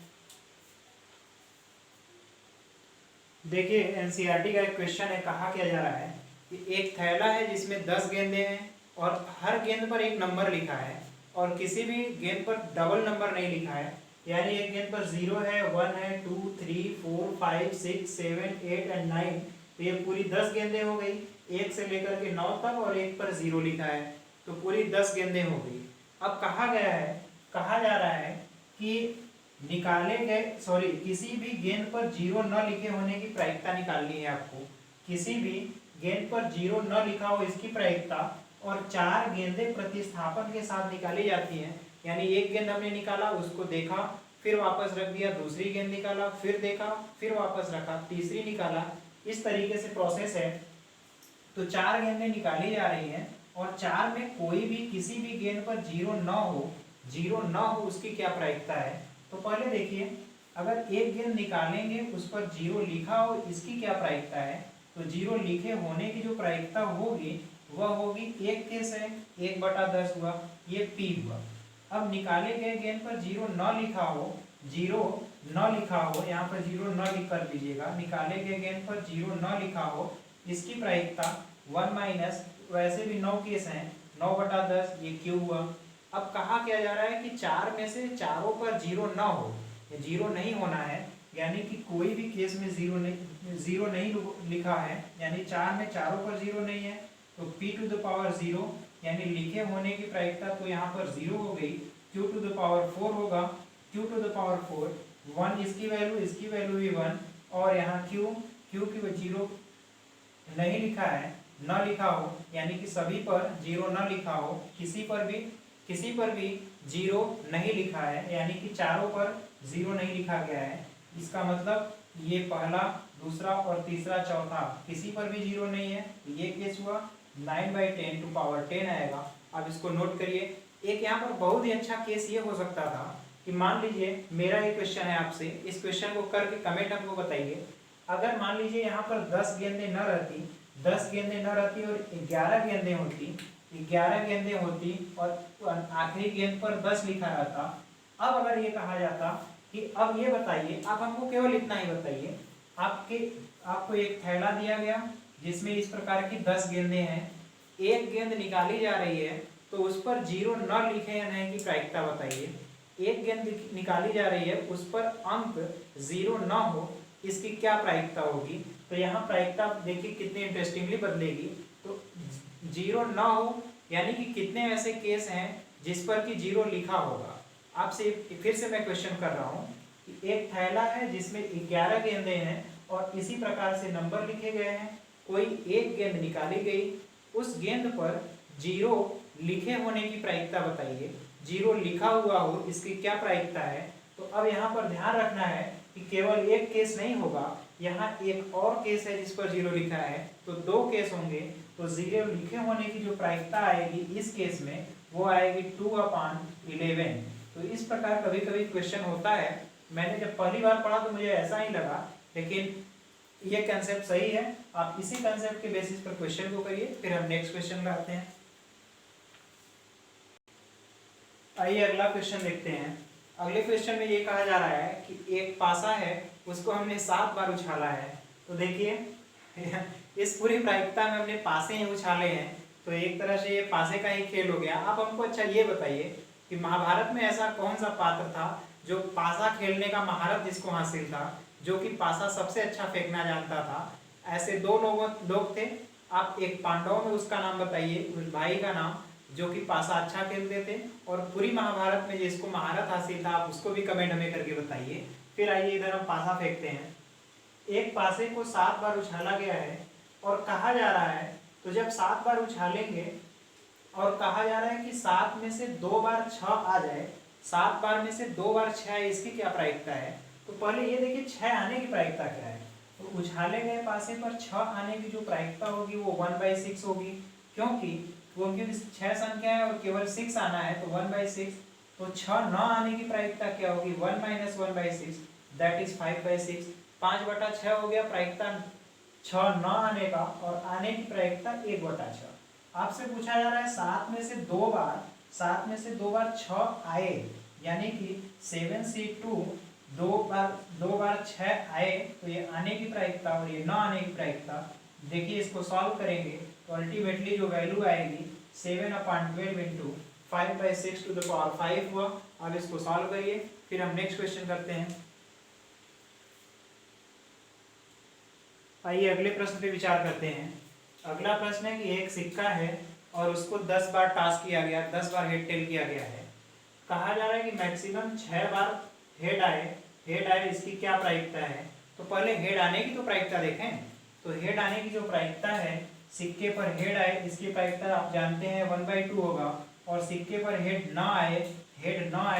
देखिए एनसीईआरटी का एक क्वेश्चन है, कहा क्या जा रहा है कि एक थैला है जिसमें 10 गेंदें हैं और हर गेंद पर एक नंबर लिखा है और किसी भी गेंद पर डबल नंबर नहीं लिखा है, यानी एक गेंद पर 0 है, 1 है, 2, 3, 4, 5, 6, 7, 8 एंड 9। तो ये पूरी 10 गेंदें हो गई, 1 से लेकर के 9 तक, और एक पर 0 लिखा है, तो पूरी 10 गेंदें हो गई। अब कहा गया है, कहा जा रहा है कि निकाले गए किसी भी गेंद पर जीरो न लिखे होने की प्रायिकता निकालनी है आपको। किसी भी गेंद पर जीरो न लिखा हो इसकी प्रायिकता, और 4 गेंदें प्रतिस्थापन के साथ निकाली जाती हैं। यानी एक गेंद हमने निकाला, उसको देखा, फिर वापस रख दिया, दूसरी गेंद निकाला, फिर देखा, फिर वापस रखा, तीसरी निकाला, इस तरीके से प्रोसेस है। तो 4 गेंदें निकाली जा रही हैं और 4 में कोई भी किसी भी गेंद पर जीरो न हो उसकी क्या प्रायिकता है। तो पहले देखिए, अगर एक गेंद निकालेंगे उस पर जीरो लिखा हो इसकी क्या प्रायिकता है। तो जीरो लिखे होने की जो प्रायिकता होगी वह होगी, एक केस है 1/10 हुआ, ये P हुआ। अब निकाले गए गेंद पर जीरो न लिखा हो, यहाँ पर जीरो न लिख कर लीजिएगा, निकाले गए गेंद पर जीरो न लिखा हो इसकी प्रायिकता 1 माइनस, वैसे भी 9 केस हैं, 9/10 ये Q हुआ। अब कहा क्या जा रहा है कि 4 में से चारों पर जीरो न हो, जीरो नहीं होना है, यानी कि कोई भी केस में जीरो नहीं लिखा है, यानी 4 में चारों पर जीरो नहीं है। तो p⁴ 0 यानी लिखे होने की प्रायिकता तो यहाँ पर 0 हो गई, q⁴ होगा, q⁴ 1 इसकी वैल्यू भी 1, और यहाँ q की जीरो नहीं लिखा है, न लिखा हो, यानी कि सभी पर जीरो न लिखा हो, किसी पर भी जीरो नहीं लिखा है, यानी कि चारों पर जीरो नहीं लिखा गया है। इसका मतलब ये पहला, दूसरा और तीसरा, चौथा किसी पर भी जीरो नहीं है, ये केस हुआ। 9/10 आएगा। अब इसको नोट करिए। एक यहाँ पर बहुत ही अच्छा केस ये हो सकता था कि मान लीजिए मेरा ये क्वेश्चन है आपसे, इस क्वेश्चन को करके कमेंट हमको बताइए। अगर मान लीजिए यहाँ पर 10 गेंदें न रहती और 11 गेंदें होती और आखिरी गेंद पर 10 लिखा रहता। अब अगर ये कहा जाता कि अब ये बताइए, आप हमको केवल इतना ही बताइए, आपको एक थैला दिया गया जिसमें इस प्रकार की 10 गेंदें हैं, एक गेंद निकाली जा रही है, तो उस पर जीरो न लिखे या नहीं की प्रायिकता बताइए। एक गेंद निकाली जा रही है, उस पर अंक जीरो न हो, इसकी क्या प्रायिकता होगी। तो यहाँ प्रायिकता देखिए कितनी इंटरेस्टिंगली बदलेगी। तो जीरो न हो यानी कि कितने ऐसे केस हैं जिस पर कि जीरो लिखा होगा। आपसे फिर से मैं क्वेश्चन कर रहा हूँ कि एक थैला है जिसमें 11 गेंदें हैं और इसी प्रकार से नंबर लिखे गए हैं, कोई एक गेंद निकाली गई, उस गेंद पर जीरो लिखे होने की प्रायिकता बताइए। जीरो लिखा हुआ हो इसकी क्या प्रायिकता है। तो अब यहाँ पर ध्यान रखना है कि केवल एक केस नहीं होगा, यहाँ एक और केस है जिस पर जीरो लिखा है, तो 2 केस होंगे। तो जीरो लिखे होने की जो प्रायिकता आएगी इस केस में वो आएगी 2/11। तो इस प्रकार कभी कभी क्वेश्चन होता है। मैंने जब पहली बार पढ़ा तो मुझे ऐसा ही लगा, लेकिन ये कंसेप्ट सही है। आप इसी कंसेप्ट के बेसिस पर क्वेश्चन को करिए। फिर हम नेक्स्ट क्वेश्चन लाते हैं। आइए अगला क्वेश्चन देखते हैं। अगले क्वेश्चन में ये कहा जा रहा है कि एक पासा है, उसको हमने 7 बार उछाला है। तो देखिए इस पूरी प्रायिकता में हमने पासे ही उछाले हैं, तो एक तरह से ये पासे का ही खेल हो गया। आप हमको अच्छा ये बताइए कि महाभारत में ऐसा कौन सा पात्र था जो पासा खेलने का महारत जिसको हासिल था, जो कि पासा सबसे अच्छा फेंकना जानता था। ऐसे 2 लोग थे। आप एक पांडवों में उसका नाम बताइए, उस भाई का नाम जो कि पासा अच्छा खेलते थे, और पूरी महाभारत में जिसको महारत हासिल था आप उसको भी कमेंट हमें करके बताइए। फिर आइए इधर हम पासा फेंकते हैं। एक पासे को 7 बार उछाला गया है और कहा जा रहा है, तो जब 7 बार उछालेंगे और कहा जा रहा है कि 7 में से 2 बार 6 आ जाए, 7 बार में से 2 बार 6 है, इसकी क्या प्रायिकता है। तो पहले ये देखिए 6 आने की प्रायिकता क्या है। तो उछाले गए पासे पर 6 आने की जो प्रायिकता होगी वो 1/6 होगी, क्योंकि 6 संख्या है और केवल 6 आना है, तो 1/6। तो 6 न आने की प्रायिकता क्या होगी, 1 - 1/6 दैट इज 5/6। 5/6 हो गया प्रायिकता 6 न आने का, और आने की प्रायिकता 1/6। आपसे पूछा जा रहा है 7 में से 2 बार 6 आए, यानी कि 7C2 2 बार 6 आए, तो ये आने की प्रायिकता और ये न आने की प्रायिकता। देखिए इसको सॉल्व करेंगे तो अल्टीमेटली जो वैल्यू आएगी 7/12 इंटू 5/6⁵ हुआ। अब इसको सॉल्व करिए, फिर हम नेक्स्ट क्वेश्चन करते हैं। आइए अगले प्रश्न पे विचार करते हैं। अगला प्रश्न है कि एक सिक्का है और उसको 10 बार टॉस किया गया, 10 बार हेड टेल किया गया है। कहा जा रहा है कि मैक्सिमम 6 बार हेड आए इसकी क्या प्रायिकता है, तो पहले हेड आने की तो प्रायिकता देखें। तो हेड आने की जो प्रायिकता है, सिक्के पर हेड आए इसकी प्रायिकता आप जानते हैं 1/2 होगा, और सिक्के पर हेड न आए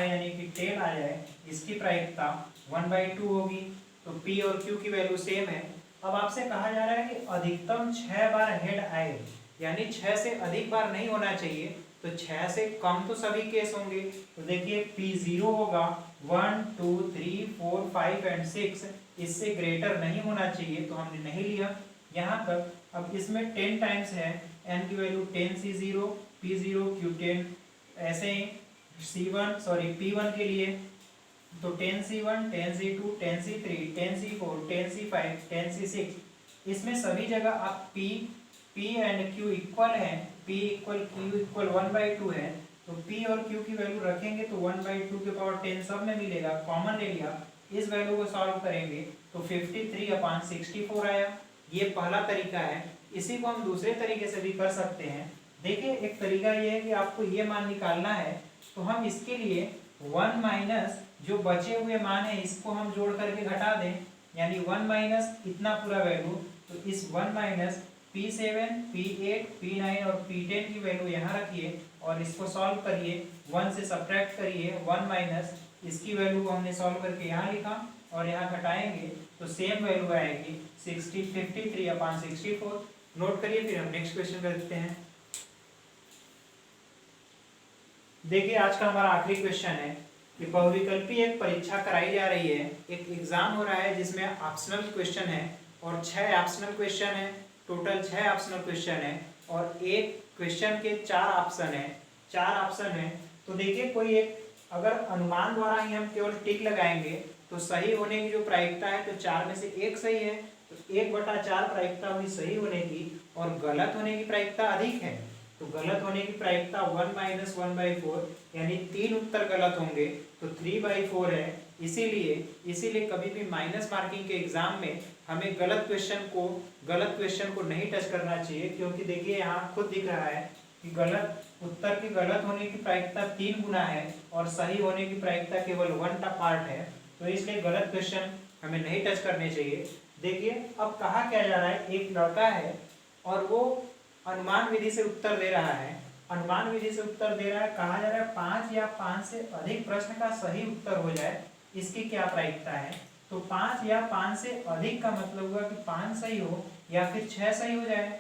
यानी कि टेल आ जाए इसकी प्रायिकता 1/2 होगी। तो P और Q की वैल्यू सेम है। अब आपसे कहा जा रहा है कि अधिकतम 6 बार हेड आए, यानी 6 से अधिक बार नहीं होना चाहिए, तो 6 से कम तो सभी केस होंगे। तो देखिए P0 होगा 1 2 3 4 5 एंड 6, इससे ग्रेटर नहीं होना चाहिए, तो हमने नहीं लिया यहाँ तक। अब इसमें 10 टाइम्स है, n की वैल्यू 10C0 P0 Q10, ऐसे ही P1 के लिए तो 10C1 10C2 10C3 10C4 10C5 10C6, इसमें सभी जगह आप P एंड Q इक्वल है, P इक्वल Q इक्वल 1/2 है, तो P और Q की वैल्यू रखेंगे तो 1/2 के पावर 10 सब में मिलेगा, कॉमन ले लिया, इस वैल्यू को सॉल्व करेंगे तो 53/64 आया। ये पहला तरीका है। इसी को हम दूसरे तरीके से भी कर सकते हैं। देखिए एक तरीका ये है कि आपको ये मान निकालना है, तो हम इसके लिए 1 माइनस जो बचे हुए मान है इसको हम जोड़ करके घटा दें, यानी 1 माइनस इतना पूरा वैल्यू, तो इस 1 माइनस P7 P8 P9 और P10 की वैल्यू यहाँ रखिए और इसको सॉल्व करिए, 1 से सब्ट्रैक्ट करिए 1 माइनस इसकी वैल्यू को हमने सॉल्व करके यहाँ लिखा और यहाँ घटाएंगे तो सेम वैल्यू आएगी 53/64। नोट करिए, फिर हम नेक्स्ट क्वेश्चन करते हैं। देखिए आज का हमारा आखिरी क्वेश्चन है कि बहुविकल्पी एक परीक्षा कराई जा रही है, एक एग्जाम हो रहा है जिसमें ऑप्शनल क्वेश्चन है और 6 ऑप्शनल क्वेश्चन है, टोटल 6 ऑप्शनल क्वेश्चन है और एक क्वेश्चन के 4 ऑप्शन है। तो देखिए कोई एक अगर अनुमान द्वारा ही हम केवल टिक लगाएंगे तो सही होने की जो प्रायिकता है तो 4 में से 1 सही है, तो 1/4 प्रायिकता हुई सही होने की और गलत होने की प्रायिकता अधिक है। तो गलत होने की प्रायिकता 1 माइनस 1/4 यानी 3 उत्तर गलत होंगे, तो 3/4 है। इसीलिए कभी भी माइनस मार्किंग के एग्जाम में हमें गलत क्वेश्चन को नहीं टच करना चाहिए, क्योंकि देखिए यहाँ खुद दिख रहा है कि उत्तर की गलत होने की प्रायिकता 3 गुना है और सही होने की प्रायिकता केवल 1 पार्ट है, तो इसलिए गलत क्वेश्चन हमें नहीं टच करने चाहिए। देखिए अब कहा क्या जा रहा है, एक लड़का है और वो अनुमान विधि से उत्तर दे रहा है, कहा जा रहा है 5 या 5 से अधिक प्रश्न का सही उत्तर हो जाए, इसकी क्या प्रायिकता है। तो 5 या 5 से अधिक का मतलब हुआ कि 5 सही हो या फिर 6 सही हो जाए।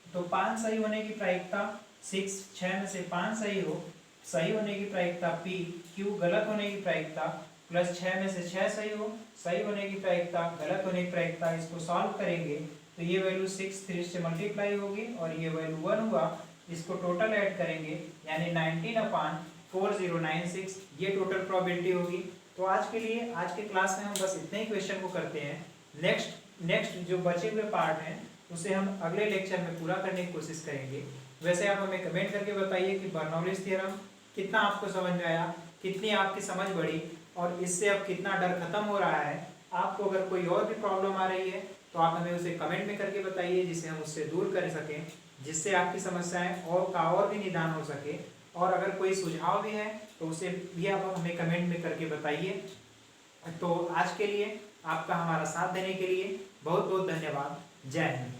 तो 5 सही होने की प्रायिकता 6 में से 5 सही हो, सही होने की प्रायिकता P, Q गलत होने की प्रायिकता प्लस 6 में से 6 सही हो, सही होने की प्रायिकता गलत होने की प्रायिकता, इसको सॉल्व करेंगे तो ये वैल्यू 6 3 से मल्टीप्लाई होगी और ये वैल्यू 1 हुआ, इसको टोटल ऐड करेंगे यानी 19/4096, ये टोटल प्रोबेबिलिटी होगी। तो आज के क्लास में हम बस इतने ही क्वेश्चन को करते हैं। नेक्स्ट जो बचे हुए पार्ट हैं उसे हम अगले लेक्चर में पूरा करने की कोशिश करेंगे। वैसे आप हमें कमेंट करके बताइए कि बर्नौलीज थ्योरम कितना आपको समझ में आया, कितनी आपकी समझ बढ़ी और इससे अब कितना डर खत्म हो रहा है। आपको अगर कोई और भी प्रॉब्लम आ रही है तो आप हमें उसे कमेंट में करके बताइए, जिससे हम उससे दूर कर सकें, जिससे आपकी समस्याएं और भी निदान हो सके। और अगर कोई सुझाव भी है तो उसे भी आप हमें कमेंट में करके बताइए। तो आज के लिए आपका हमारा साथ देने के लिए बहुत बहुत धन्यवाद। जय हिंद।